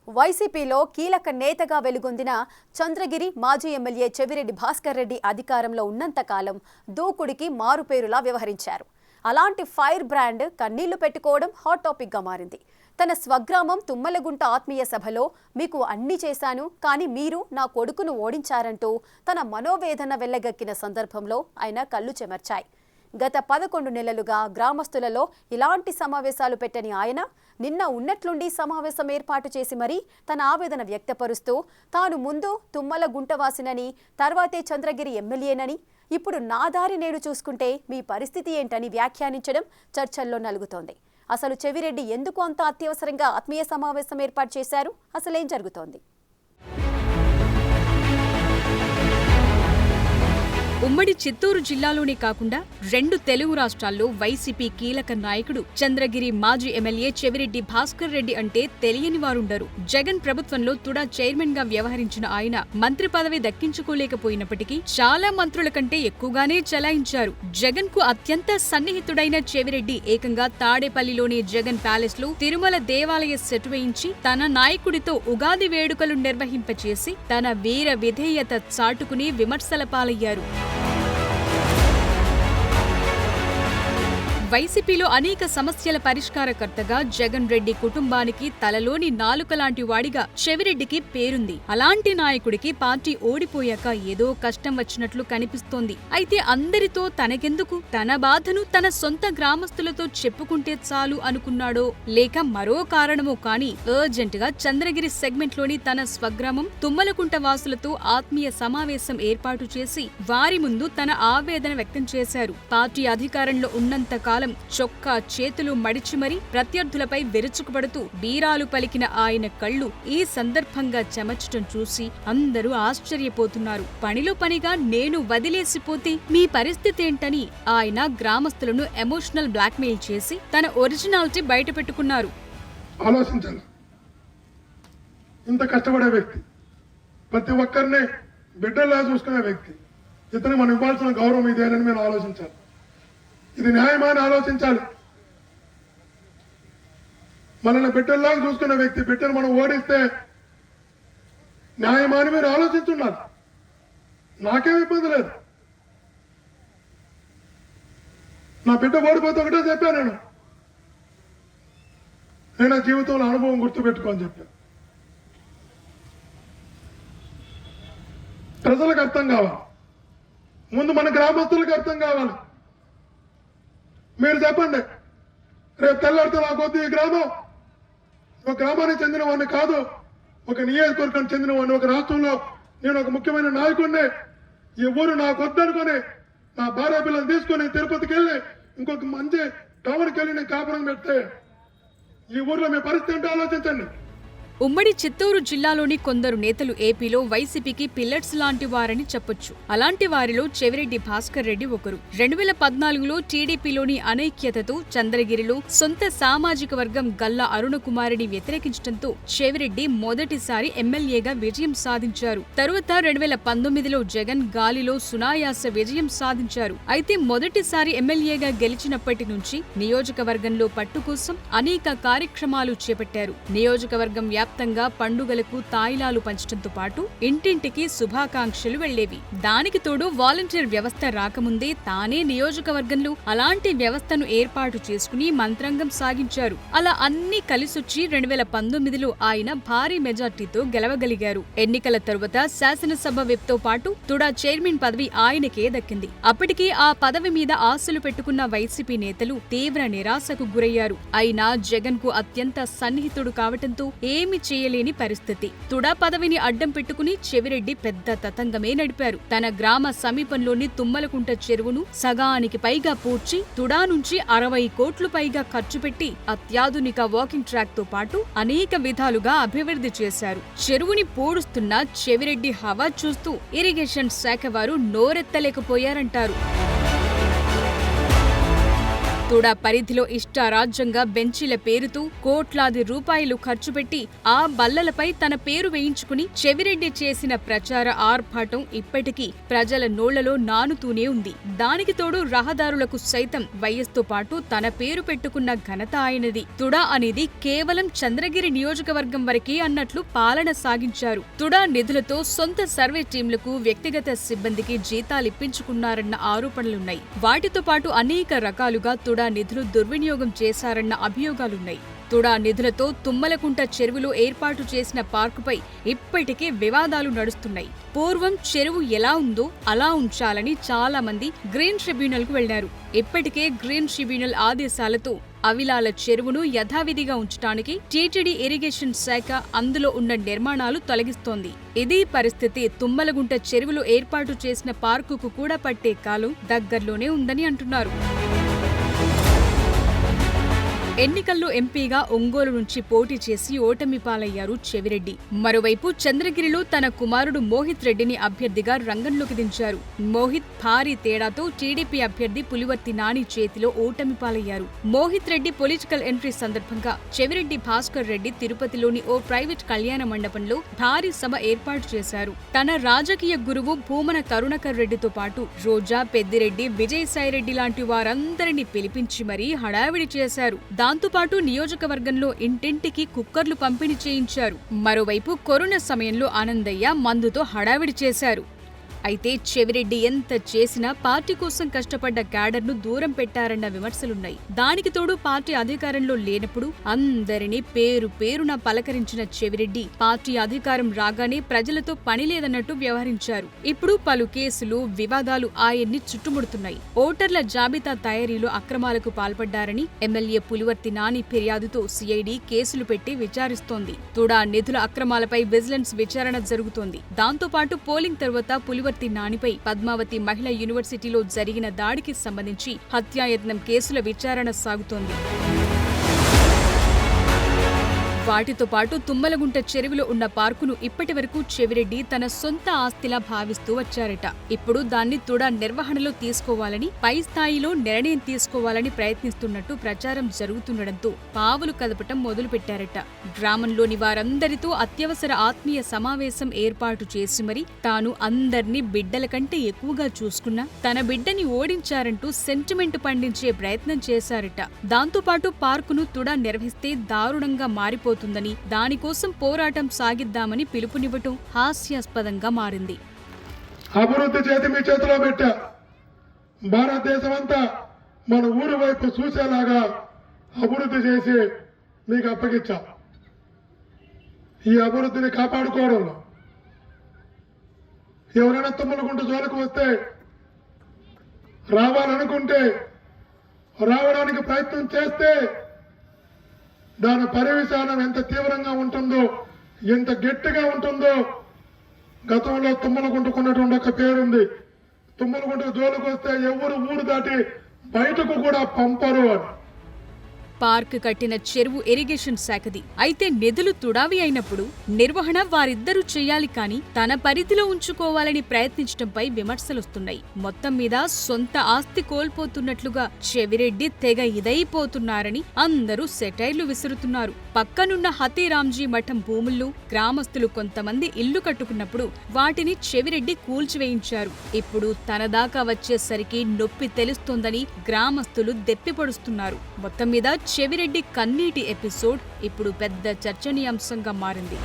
వైసీపీలో కీలక నేతగా వెలుగొందిన చంద్రగిరి మాజీ ఎమ్మెల్యే చెవిరెడ్డి భాస్కర్ రెడ్డి అధికారంలో ఉన్నంతకాలం దూకుడికి మారుపేరులా వ్యవహరించారు. అలాంటి ఫైర్ బ్రాండ్ కన్నీళ్లు పెట్టుకోవడం హాట్ టాపిక్గా మారింది. తన స్వగ్రామం తుమ్మలగుంట ఆత్మీయ సభలో మీకు అన్ని చేశాను, కానీ మీరు నా కొడుకును ఓడించారంటూ తన మనోవేదన వెళ్లగక్కిన సందర్భంలో ఆయన కళ్ళు చెమర్చాయి. గత 11 నెలలుగా గ్రామస్తులలో ఇలాంటి సమావేశాలు పెట్టని ఆయన నిన్న ఉన్నట్లుండి సమావేశం ఏర్పాటు చేసి మరీ తన ఆవేదన వ్యక్తపరుస్తూ తాను ముందు తుమ్మల గుంటవాసినని, తర్వాతే చంద్రగిరి ఎమ్మెల్యేనని, ఇప్పుడు నా దారి నేడు చూసుకుంటే మీ పరిస్థితి ఏంటని వ్యాఖ్యానించడం చర్చల్లో నలుగుతోంది. అసలు చెవిరెడ్డి ఎందుకు అంత అత్యవసరంగా ఆత్మీయ సమావేశం ఏర్పాటు చేశారు? అసలేం జరుగుతోంది? ఉమ్మడి చిత్తూరు జిల్లాలోనే కాకుండా 2 తెలుగు రాష్ట్రాల్లో వైసీపీ కీలక నాయకుడు చంద్రగిరి మాజీ ఎమ్మెల్యే చెవిరెడ్డి భాస్కర్ రెడ్డి అంటే తెలియని వారుండరు. జగన్ ప్రభుత్వంలో తుడా చైర్మన్ గా వ్యవహరించిన ఆయన మంత్రి పదవి దక్కించుకోలేకపోయినప్పటికీ చాలా మంత్రుల కంటే ఎక్కువగానే చలాయించారు. జగన్ కు అత్యంత సన్నిహితుడైన చెవిరెడ్డి ఏకంగా తాడేపల్లిలోని జగన్ ప్యాలెస్ లో తిరుమల దేవాలయ సెట్ వేయించి తన నాయకుడితో ఉగాది వేడుకలు నిర్వహింపచేసి తన వీర విధేయత చాటుకుని విమర్శల పాలయ్యారు. వైసీపీలో అనేక సమస్యల పరిష్కారకర్తగా జగన్ రెడ్డి కుటుంబానికి తలలోని నాలుక లాంటి వాడిగా చెవిరెడ్డికి పేరుంది. అలాంటి నాయకుడికి పార్టీ ఓడిపోయాక ఏదో కష్టం వచ్చినట్లు కనిపిస్తోంది. అయితే అందరితో తనకెందుకు, తన బాధను తన సొంత గ్రామస్తులతో చెప్పుకుంటే చాలు అనుకున్నాడో లేక మరో కారణమో కానీ అర్జెంట్ గా చంద్రగిరి సెగ్మెంట్ లోని తన స్వగ్రామం తుమ్మలకుంట వాసులతో ఆత్మీయ సమావేశం ఏర్పాటు చేసి వారి ముందు తన ఆవేదన వ్యక్తం చేశారు. పార్టీ అధికారంలో ఉన్నంత కాలం చొక్కా చేతులు మడిచి మరీ ప్రత్యర్థులపై విరుచుకుపడుతూ బీరాలు పలికిన ఆయన కళ్ళు ఈ సందర్భంగా చెమచటం చూసి అందరూ ఆశ్చర్యపోతున్నారు. పనిలో పనిగా నేను వదిలేసిపోతే మీ పరిస్థితేంటని ఆయన గ్రామస్తులను ఎమోషనల్ బ్లాక్మెయిల్ చేసి తన ఒరిజినాలిటీ బయటపెట్టుకున్నారు. ఆలోచించాలి. ఇంత కష్టపడే వ్యక్తి, ప్రతి ఒక్కరిని బిడ్డల్లా చూసుకునే వ్యక్తి, ఇతను మనం ఇవ్వాల్సిన గౌరవం ఇదేనని మేము ఆలోచించాలి. ఇది న్యాయమని ఆలోచించాలి. మనల్ని బిడ్డల్లాగా చూసుకున్న వ్యక్తి, బిడ్డను మనం ఓడిస్తే న్యాయమని మీరు ఆలోచించున్నారు. నాకేం ఇబ్బంది లేదు. నా బిడ్డ ఓడిపోతే ఒకటే చెప్పాను, నేను నా జీవితంలో అనుభవం గుర్తుపెట్టుకోని చెప్పాను. ప్రజలకు అర్థం కావాలి, ముందు మన గ్రామస్తులకు అర్థం కావాలి. మీరు చెప్పండి, రేపు తెల్లారితో నాకు వద్దు ఈ గ్రామం, ఒక గ్రామానికి చెందిన వాడిని కాదు, ఒక నియోజకవర్గానికి చెందిన వాడిని, ఒక రాష్ట్రంలో నేను ఒక ముఖ్యమైన నాయకుడిని, ఈ ఊరు నాకు వద్దనుకొని నా భార్య పిల్లలు తీసుకొని తిరుపతికి వెళ్ళి ఇంకొక మంచి టౌన్కి వెళ్ళి నేను కాపురం పెడితే ఈ ఊర్లో మీ పరిస్థితి ఏంటో ఆలోచించండి. ఉమ్మడి చిత్తూరు జిల్లాలోని కొందరు నేతలు ఏపీలో వైసీపీకి పిల్లర్స్ లాంటి వారని చెప్పొచ్చు. అలాంటి వారిలో చెవిరెడ్డి భాస్కర్ రెడ్డి ఒకరు. 2014లో టీడీపీలోని అనైక్యతతో చంద్రగిరిలో సొంత సామాజిక వర్గం గల్లా అరుణకుమారిని వ్యతిరేకించడంతో చెవిరెడ్డి మొదటిసారి ఎమ్మెల్యేగా విజయం సాధించారు. తరువాత 2019లో జగన్ గాలిలో సునాయాస విజయం సాధించారు. అయితే మొదటిసారి ఎమ్మెల్యేగా గెలిచినప్పటి నుంచి నియోజకవర్గంలో పట్టు కోసం అనేక కార్యక్రమాలు చేపట్టారు. నియోజకవర్గం వ్యాప్తంగా పండుగలకు తాయిలాలు పంచడంతో పాటు ఇంటింటికి శుభాకాంక్షలు వెళ్లేవి. దానికి తోడు వాలంటీర్ వ్యవస్థ రాకముందే తానే నియోజకవర్గంలో అలాంటి వ్యవస్థను ఏర్పాటు చేసుకుని మంత్రాంగం సాగించారు. అలా అన్ని కలిసొచ్చి 2019లో ఆయన భారీ మెజార్టీతో గెలవగలిగారు. ఎన్నికల తరువాత శాసనసభ విప్తో పాటు తుడా చైర్మన్ పదవి ఆయనకే దక్కింది. అప్పటికే ఆ పదవి మీద ఆశలు పెట్టుకున్న వైసీపీ నేతలు తీవ్ర నిరాశకు గురయ్యారు. అయినా జగన్ కు అత్యంత సన్నిహితుడు కావటంతో ఏమి చేయలేని పరిస్థితి. తుడా పదవిని అడ్డం పెట్టుకుని చెవిరెడ్డి పెద్ద తతంగమే నడిపారు. తన గ్రామ సమీపంలోని తుమ్మలకుంట చెరువును సగానికి పైగా పూడ్చి తుడా నుంచి 60 కోట్లు పైగా ఖర్చు పెట్టి అత్యాధునిక వాకింగ్ ట్రాక్ తో పాటు అనేక విధాలుగా అభివృద్ధి చేశారు. చెరువుని పూడుస్తున్న చెవిరెడ్డి హవా చూస్తూ ఇరిగేషన్ శాఖ వారు నోరెత్తలేకపోయారంటారు. తుడా పరిధిలో ఇష్టారాజ్యంగా బెంచీల పేరుతో కోట్లాది రూపాయలు ఖర్చు పెట్టి ఆ బల్లలపై తన పేరు వేయించుకుని చెవిరెడ్డి చేసిన ప్రచార ఆర్భాటం ఇప్పటికీ ప్రజల నోళ్లలో నానుతూనే ఉంది. దానికి తోడు రహదారులకు సైతం వైఎస్తో పాటు తన పేరు పెట్టుకున్న ఘనత ఆయనది. తుడా అనేది కేవలం చంద్రగిరి నియోజకవర్గం వరకే అన్నట్లు పాలన సాగించారు. తుడా నిధులతో సొంత సర్వే టీంలకు, వ్యక్తిగత సిబ్బందికి జీతాలిప్పించుకున్నారన్న ఆరోపణలున్నాయి. వాటితో పాటు అనేక రకాలుగా తుడా నిధులు దుర్వినియోగం చేశారన్న అభియోగాలున్నాయి. తుడా నిధులతో తుమ్మలకుంట చెరువులో ఏర్పాటు చేసిన పార్కుపై ఇప్పటికే వివాదాలు నడుస్తున్నాయి. పూర్వం చెరువు ఎలా ఉందో అలా ఉంచాలని చాలా మంది గ్రీన్ ట్రిబ్యునల్ కు వెళ్లారు. ఇప్పటికే గ్రీన్ ట్రిబ్యునల్ ఆదేశాలతో అవిలాల చెరువును యథావిధిగా ఉంచడానికి టీటీడీ ఇరిగేషన్ శాఖ అందులో ఉన్న నిర్మాణాలు తొలగిస్తోంది. ఇదే పరిస్థితి తుమ్మలగుంట చెరువులో ఏర్పాటు చేసిన పార్కుకు కూడా పట్టే కాలం దగ్గర్లోనే ఉందని అంటున్నారు. ఎన్నికల్లో ఎంపీగా ఒంగోలు నుంచి పోటీ చేసి ఓటమి పాలయ్యారు చెవిరెడ్డి. మరోవైపు చంద్రగిరిలో తన కుమారుడు మోహిత్ రెడ్డిని అభ్యర్థిగా రంగంలోకి దించారు. మోహిత్ భారీ తేడాతో టీడీపీ అభ్యర్థి పులివర్తి నాని చేతిలో ఓటమి పాలయ్యారు. మోహిత్ రెడ్డి పొలిటికల్ ఎంట్రీ సందర్భంగా చెవిరెడ్డి భాస్కర్ రెడ్డి తిరుపతిలోని ఓ ప్రైవేట్ కళ్యాణ మండపంలో భారీ సభ ఏర్పాటు చేశారు. తన రాజకీయ గురువు భూమన కరుణాకర్ రెడ్డితో పాటు రోజా, పెద్దిరెడ్డి, విజయసాయిరెడ్డి లాంటి వారందరినీ పిలిపించి మరీ హడావిడి చేశారు. దాంతోపాటు నియోజకవర్గంలో ఇంటింటికి కుక్కర్లు పంపిణీ చేయించారు. మరోవైపు కరోనా సమయంలో ఆనందయ్య మందుతో హడావిడి చేశారు. అయితే చెవిరెడ్డి ఎంత చేసినా పార్టీ కోసం కష్టపడ్డ క్యాడర్ను దూరం పెట్టారన్న విమర్శలున్నాయి. దానికి తోడు పార్టీ అధికారంలో లేనప్పుడు అందరినీ పేరు పేరున పలకరించిన చెవిరెడ్డి పార్టీ అధికారం రాగానే ప్రజలతో పనిలేదన్నట్టు వ్యవహరించారు. ఇప్పుడు పలు కేసులు, వివాదాలు ఆయన్ని చుట్టుముడుతున్నాయి. ఓటర్ల జాబితా తయారీలో అక్రమాలకు పాల్పడ్డారని ఎమ్మెల్యే పులివర్తి నాని ఫిర్యాదుతో సిఐడి కేసులు పెట్టి విచారిస్తోంది. తుడా నిధుల అక్రమాలపై విజిలెన్స్ విచారణ జరుగుతోంది. దాంతోపాటు పోలింగ్ తర్వాత పులివర్తి నానిపై పద్మావతి మహిళా యూనివర్సిటీలో జరిగిన దాడికి సంబంధించి హత్యాయత్నం కేసుల విచారణ సాగుతోంది. వాటితో పాటు తుమ్మలగుంట చెరువులో ఉన్న పార్కును ఇప్పటి వరకు చెవిరెడ్డి తన సొంత ఆస్తిలా భావిస్తూ వచ్చారట. ఇప్పుడు దాన్ని తుడా నిర్వహణలో తీసుకోవాలని, పై స్థాయిలో నిర్ణయం తీసుకోవాలని ప్రయత్నిస్తున్నట్టు ప్రచారం జరుగుతుండటంతో పావులు కదపటం మొదలుపెట్టారట. గ్రామంలోని వారందరితో అత్యవసర ఆత్మీయ సమావేశం ఏర్పాటు చేసి మరి తాను అందర్నీ బిడ్డల కంటే ఎక్కువగా చూసుకున్నా తన బిడ్డని ఓడించారంటూ సెంటిమెంట్ పండించే ప్రయత్నం చేశారట. దాంతోపాటు పార్కును తుడా నిర్వహిస్తే దారుణంగా మారిపోతుందని, దానికోసం పోరాటం సాగిద్దామని పిలుపునివ్వటం హాస్యాస్పదంగా మారింది. అభివృద్ధి చేతి మీ చేతిలో పెట్టా, భారతదేశం అంతా మన ఊరి వైపు చూసేలాగా అభివృద్ధి చేసి మీకు అప్పగించా. ఈ అభివృద్ధిని కాపాడుకోవడంలో ఎవరైనా తుమ్మలగుంట జోలికి వస్తే, రావాలనుకుంటే, రావడానికి ప్రయత్నం చేస్తే దాని పర్యవసానం ఎంత తీవ్రంగా ఉంటుందో, ఎంత గట్టిగా ఉంటుందో గతంలో తుమ్మలగుంటకున్నటువంటి ఒక పేరుంది. తుమ్మలగుంట జోలికి వస్తే ఎవరు ఊరు దాటి బయటకు కూడా పంపరు అని. పార్క్ కట్టిన చెరువు ఇరిగేషన్ శాఖది. అయితే నిధులు తుడావి అయినప్పుడు నిర్వహణ వారిద్దరూ చేయాలి కానీ తన పరిధిలో ఉంచుకోవాలని ప్రయత్నించడంపై విమర్శలొస్తున్నాయి. మొత్తం మీద సొంత ఆస్తి కోల్పోతున్నట్లుగా చెవిరెడ్డి తెగ ఇదైపోతున్నారని అందరూ సెటైర్లు విసురుతున్నారు. పక్కనున్న హతీరాంజీ మఠం భూముల్లో గ్రామస్తులు కొంతమంది ఇల్లు కట్టుకున్నప్పుడు వాటిని చెవిరెడ్డి కూల్చివేయించారు. ఇప్పుడు తన దాకా వచ్చేసరికి నొప్పి తెలుస్తోందని గ్రామస్తులు దెప్పిపొడుస్తున్నారు. మొత్తం మీద చెవిరెడ్డి కన్నీటి ఎపిసోడ్ ఇప్పుడు పెద్ద చర్చనీయాంశంగా మారింది.